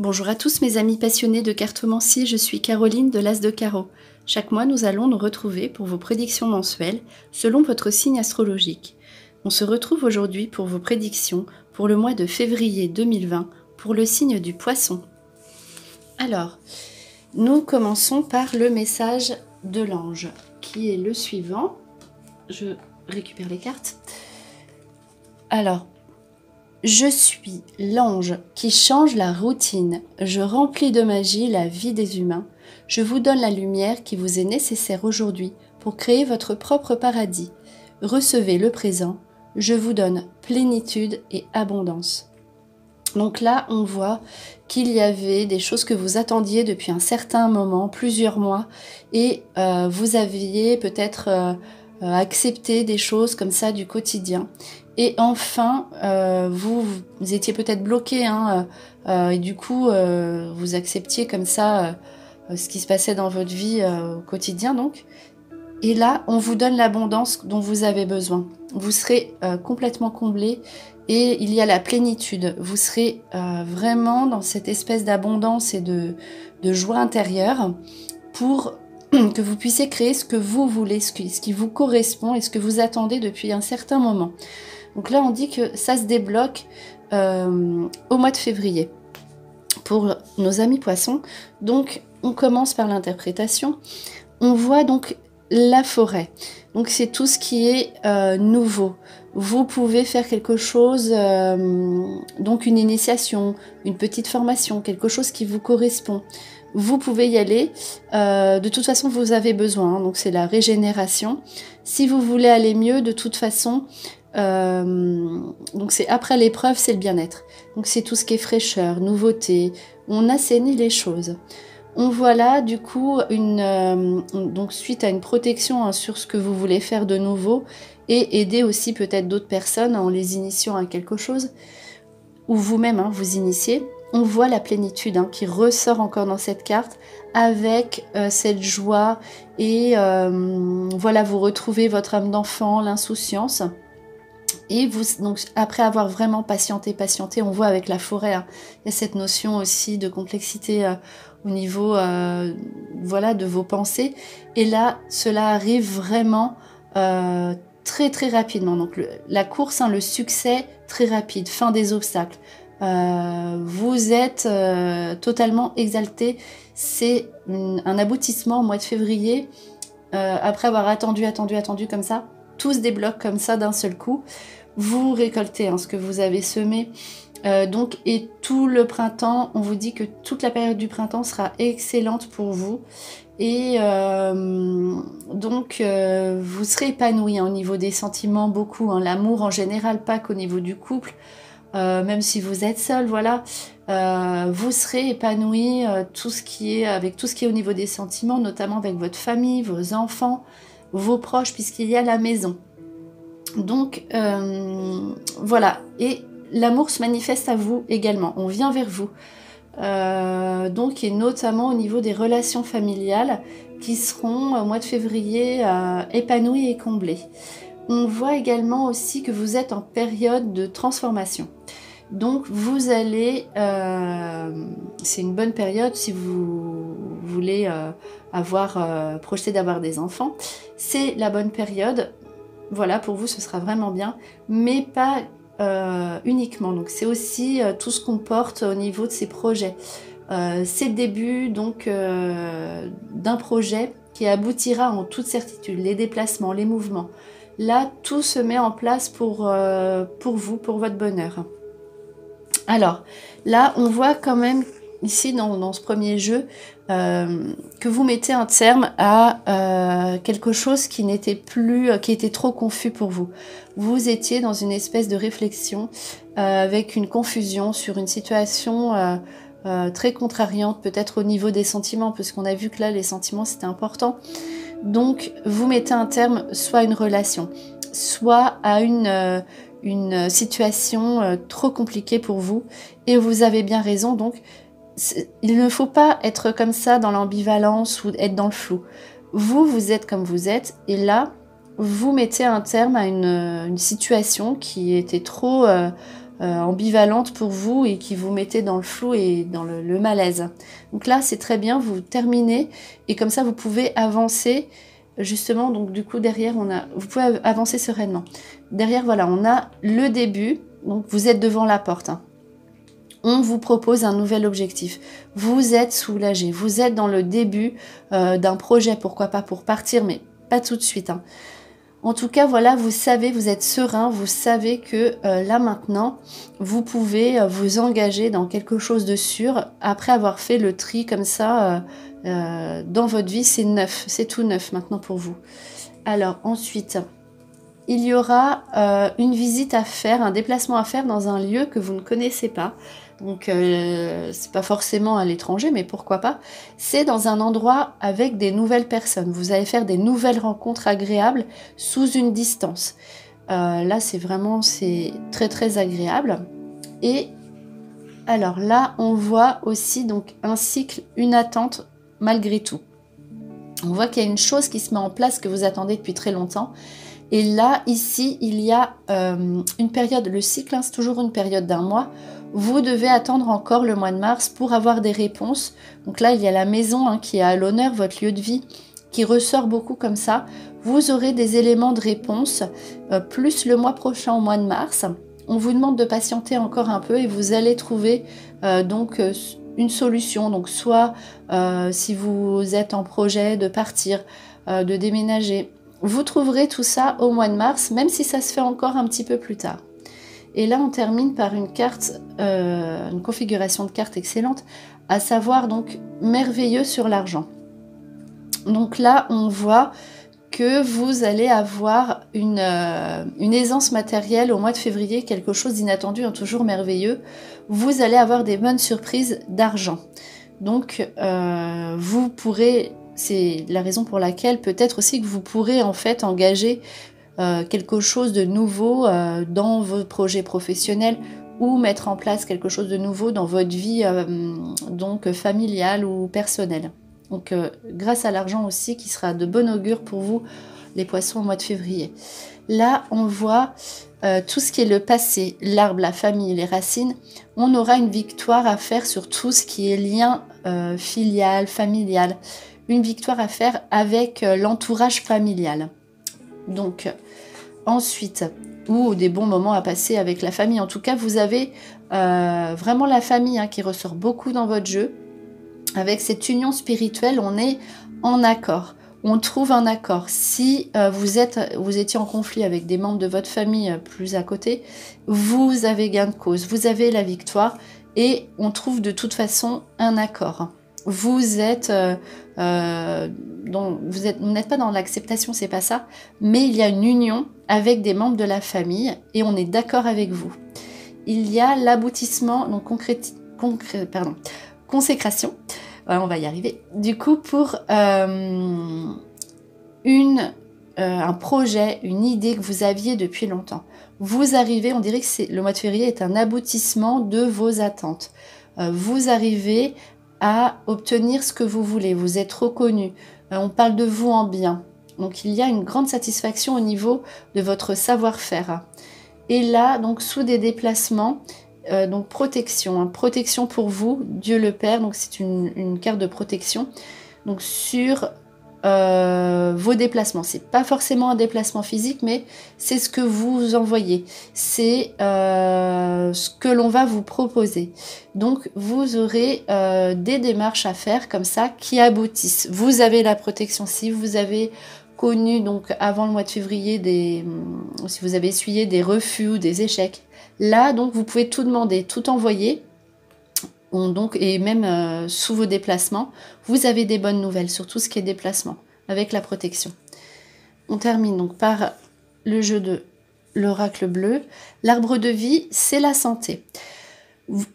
Bonjour à tous mes amis passionnés de cartomancie, je suis Caroline de l'As de Carreau. Chaque mois, nous allons nous retrouver pour vos prédictions mensuelles selon votre signe astrologique. On se retrouve aujourd'hui pour vos prédictions pour le mois de février 2020 pour le signe du Poisson. Alors, nous commençons par le message de l'ange qui est le suivant. Je récupère les cartes. Alors, je suis l'ange qui change la routine. Je remplis de magie la vie des humains. Je vous donne la lumière qui vous est nécessaire aujourd'hui pour créer votre propre paradis. Recevez le présent. Je vous donne plénitude et abondance. Donc là, on voit qu'il y avait des choses que vous attendiez depuis un certain moment, plusieurs mois, et vous aviez peut-être accepté des choses comme ça du quotidien. Et enfin, vous étiez peut-être bloqué, et du coup, vous acceptiez comme ça ce qui se passait dans votre vie au quotidien, donc. Et là, on vous donne l'abondance dont vous avez besoin. Vous serez complètement comblé et il y a la plénitude. Vous serez vraiment dans cette espèce d'abondance et de joie intérieure pour que vous puissiez créer ce que vous voulez, ce qui vous correspond et ce que vous attendez depuis un certain moment. Donc là, on dit que ça se débloque au mois de février pour nos amis poissons. Donc, on commence par l'interprétation. On voit donc la forêt. Donc, c'est tout ce qui est nouveau. Vous pouvez faire quelque chose, donc une initiation, une petite formation, quelque chose qui vous correspond. Vous pouvez y aller. De toute façon, vous avez besoin. Donc, c'est la régénération. Si vous voulez aller mieux, de toute façon, donc c'est après l'épreuve, c'est le bien-être. Donc c'est tout ce qui est fraîcheur, nouveauté, on assainit les choses. On voit là du coup donc suite à une protection sur ce que vous voulez faire de nouveau et aider aussi peut-être d'autres personnes en les initiant à quelque chose ou vous-même vous initiez. On voit la plénitude qui ressort encore dans cette carte avec cette joie et voilà, vous retrouvez votre âme d'enfant, l'insouciance. Et vous, donc, après avoir vraiment patienté, on voit avec la forêt, il y a cette notion aussi de complexité au niveau voilà, de vos pensées. Et là, cela arrive vraiment très très rapidement. Donc la course, le succès très rapide, fin des obstacles. Vous êtes totalement exalté. C'est un aboutissement au mois de février. Après avoir attendu comme ça, tout se débloque comme ça d'un seul coup. Vous récoltez ce que vous avez semé. Donc, et tout le printemps, on vous dit que toute la période du printemps sera excellente pour vous. Et donc, vous serez épanoui au niveau des sentiments, beaucoup. L'amour en général, pas qu'au niveau du couple. Même si vous êtes seul, voilà. Vous serez épanoui avec tout ce qui est au niveau des sentiments, notamment avec votre famille, vos enfants, vos proches, puisqu'il y a la maison. Donc, voilà. Et l'amour se manifeste à vous également. On vient vers vous. Donc, et notamment au niveau des relations familiales qui seront au mois de février épanouies et comblées. On voit également aussi que vous êtes en période de transformation. Donc, vous allez... c'est une bonne période si vous voulez projeter d'avoir des enfants. C'est la bonne période. Voilà, pour vous, ce sera vraiment bien. Mais pas uniquement. Donc, c'est aussi tout ce qu'on porte au niveau de ces projets. C'est le début donc d'un projet qui aboutira en toute certitude. Les déplacements, les mouvements. Là, tout se met en place pour vous, pour votre bonheur. Alors, là, on voit quand même, ici, dans ce premier jeu, que vous mettez un terme à quelque chose qui n'était plus, qui était trop confus pour vous. Vous étiez dans une espèce de réflexion avec une confusion sur une situation très contrariante, peut-être au niveau des sentiments, puisqu'on a vu que là, les sentiments, c'était important. Donc, vous mettez un terme soit à une relation, soit à une situation trop compliquée pour vous. Et vous avez bien raison, donc, il ne faut pas être comme ça dans l'ambivalence ou être dans le flou. Vous êtes comme vous êtes, et là, vous mettez un terme à une situation qui était trop ambivalentes pour vous et qui vous mettaient dans le flou et dans le malaise. Donc là, c'est très bien, vous terminez et comme ça, vous pouvez avancer. Justement, donc du coup, derrière, vous pouvez avancer sereinement. Derrière, voilà, on a le début. Donc, vous êtes devant la porte. Hein. On vous propose un nouvel objectif. Vous êtes soulagé. Vous êtes dans le début d'un projet. Pourquoi pas pour partir, mais pas tout de suite. Hein. En tout cas, voilà, vous savez, vous êtes serein. Vous savez que là, maintenant, vous pouvez vous engager dans quelque chose de sûr. Après avoir fait le tri comme ça dans votre vie, c'est neuf. C'est tout neuf maintenant pour vous. Alors, ensuite... il y aura une visite à faire, un déplacement à faire dans un lieu que vous ne connaissez pas. Donc, c'est pas forcément à l'étranger, mais pourquoi pas. C'est dans un endroit avec des nouvelles personnes. Vous allez faire des nouvelles rencontres agréables sous une distance. Là, c'est très très agréable. Et alors là, on voit aussi donc un cycle, une attente malgré tout. On voit qu'il y a une chose qui se met en place que vous attendez depuis très longtemps. Et là, ici, il y a une période, le cycle, hein, c'est toujours une période d'1 mois. Vous devez attendre encore le mois de mars pour avoir des réponses. Donc là, il y a la maison hein, qui est à l'honneur, votre lieu de vie, qui ressort beaucoup comme ça. Vous aurez des éléments de réponse, plus le mois prochain, au mois de mars. On vous demande de patienter encore un peu et vous allez trouver une solution. Donc soit si vous êtes en projet de partir, de déménager, vous trouverez tout ça au mois de mars, même si ça se fait encore un petit peu plus tard. Et là, on termine par une carte, une configuration de carte excellente, à savoir donc merveilleux sur l'argent. Donc là, on voit que vous allez avoir une aisance matérielle au mois de février, quelque chose d'inattendu, hein, toujours merveilleux. Vous allez avoir des bonnes surprises d'argent. Donc, vous pourrez... c'est la raison pour laquelle peut-être aussi que vous pourrez en fait engager quelque chose de nouveau dans vos projets professionnels ou mettre en place quelque chose de nouveau dans votre vie donc familiale ou personnelle. Donc grâce à l'argent aussi qui sera de bon augure pour vous les poissons au mois de février. Là on voit tout ce qui est le passé, l'arbre, la famille, les racines. On aura une victoire à faire sur tout ce qui est lien filial, familial. Une victoire à faire avec l'entourage familial. Donc, ensuite, ou des bons moments à passer avec la famille. En tout cas, vous avez vraiment la famille hein, qui ressort beaucoup dans votre jeu. Avec cette union spirituelle, on est en accord. On trouve un accord. Si vous étiez en conflit avec des membres de votre famille plus à côté, vous avez gain de cause, vous avez la victoire et on trouve de toute façon un accord. Vous n'êtes pas dans l'acceptation, c'est pas ça, mais il y a une union avec des membres de la famille et on est d'accord avec vous. Il y a l'aboutissement, donc consécration, on va y arriver, du coup pour un projet, une idée que vous aviez depuis longtemps. Vous arrivez, on dirait que le mois de février est un aboutissement de vos attentes. Vous arrivez à obtenir ce que vous voulez, vous êtes reconnu, on parle de vous en bien. Donc il y a une grande satisfaction au niveau de votre savoir-faire. Et là, donc sous des déplacements, donc protection, hein, protection pour vous, Dieu le Père, donc c'est une carte de protection. Donc sur vos déplacements, c'est pas forcément un déplacement physique, mais c'est ce que vous envoyez, c'est ce que l'on va vous proposer. Donc vous aurez des démarches à faire comme ça qui aboutissent. Vous avez la protection si vous avez connu donc avant le mois de février si vous avez essuyé des refus ou des échecs. Là donc vous pouvez tout demander, tout envoyer. Donc, et même sous vos déplacements, vous avez des bonnes nouvelles sur tout ce qui est déplacement, avec la protection. On termine donc par le jeu de l'oracle bleu. L'arbre de vie, c'est la santé.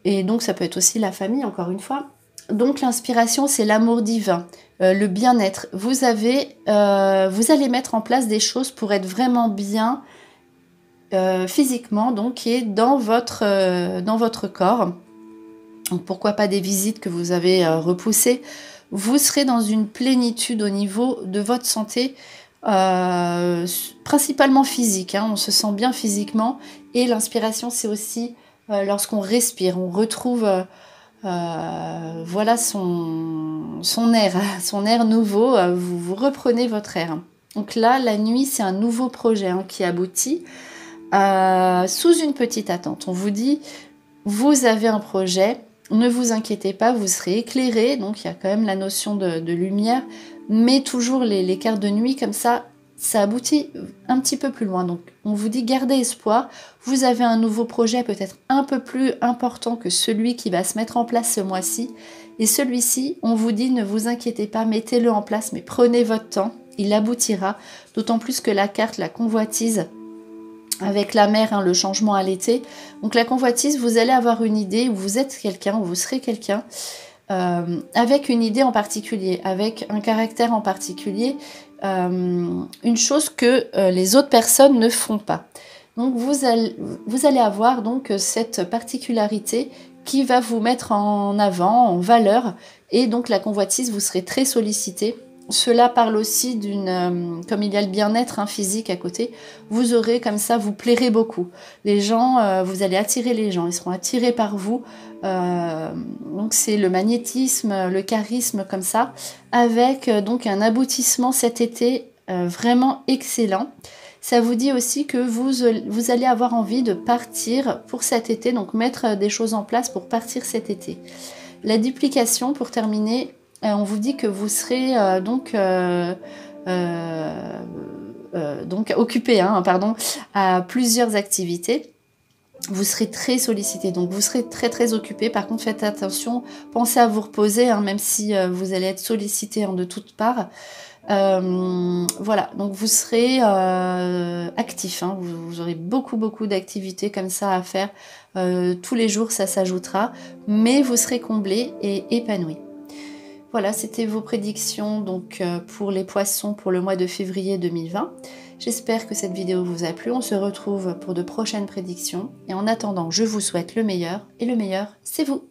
Et donc, ça peut être aussi la famille, encore une fois. Donc, l'inspiration, c'est l'amour divin, le bien-être. Vous allez mettre en place des choses pour être vraiment bien physiquement, donc, et dans votre corps. Donc pourquoi pas des visites que vous avez repoussées. Vous serez dans une plénitude au niveau de votre santé, principalement physique. Hein, on se sent bien physiquement. Et l'inspiration, c'est aussi lorsqu'on respire, on retrouve voilà son air nouveau, vous reprenez votre air. Donc là, la nuit, c'est un nouveau projet qui aboutit sous une petite attente. On vous dit, vous avez un projet, ne vous inquiétez pas, vous serez éclairé, donc il y a quand même la notion de lumière, mais toujours les cartes de nuit, comme ça aboutit un petit peu plus loin. Donc on vous dit, gardez espoir, vous avez un nouveau projet peut-être un peu plus important que celui qui va se mettre en place ce mois-ci, et celui-ci, on vous dit, ne vous inquiétez pas, mettez-le en place, mais prenez votre temps, il aboutira, d'autant plus que la carte, la convoitise, avec la mer, le changement à l'été. Donc la convoitise, vous allez avoir une idée, où vous êtes quelqu'un, ou vous serez quelqu'un, avec une idée en particulier, avec un caractère en particulier, une chose que les autres personnes ne font pas. Donc vous allez avoir donc cette particularité qui va vous mettre en avant, en valeur, et donc la convoitise, vous serez très sollicité. Cela parle aussi d'une, comme il y a le bien-être physique à côté, vous aurez comme ça, vous plairez beaucoup. Les gens, vous allez attirer les gens, ils seront attirés par vous. Donc c'est le magnétisme, le charisme comme ça, avec donc un aboutissement cet été vraiment excellent. Ça vous dit aussi que vous allez avoir envie de partir pour cet été, donc mettre des choses en place pour partir cet été. La duplication, pour terminer, on vous dit que vous serez donc occupé à plusieurs activités. Vous serez très sollicité, donc vous serez très occupé. Par contre, faites attention, pensez à vous reposer, même si vous allez être sollicité de toutes parts. Voilà, donc vous serez actif, vous aurez beaucoup d'activités comme ça à faire. Tous les jours, ça s'ajoutera, mais vous serez comblé et épanoui. Voilà, c'était vos prédictions donc pour les poissons pour le mois de février 2020. J'espère que cette vidéo vous a plu. On se retrouve pour de prochaines prédictions. Et en attendant, je vous souhaite le meilleur. Et le meilleur, c'est vous.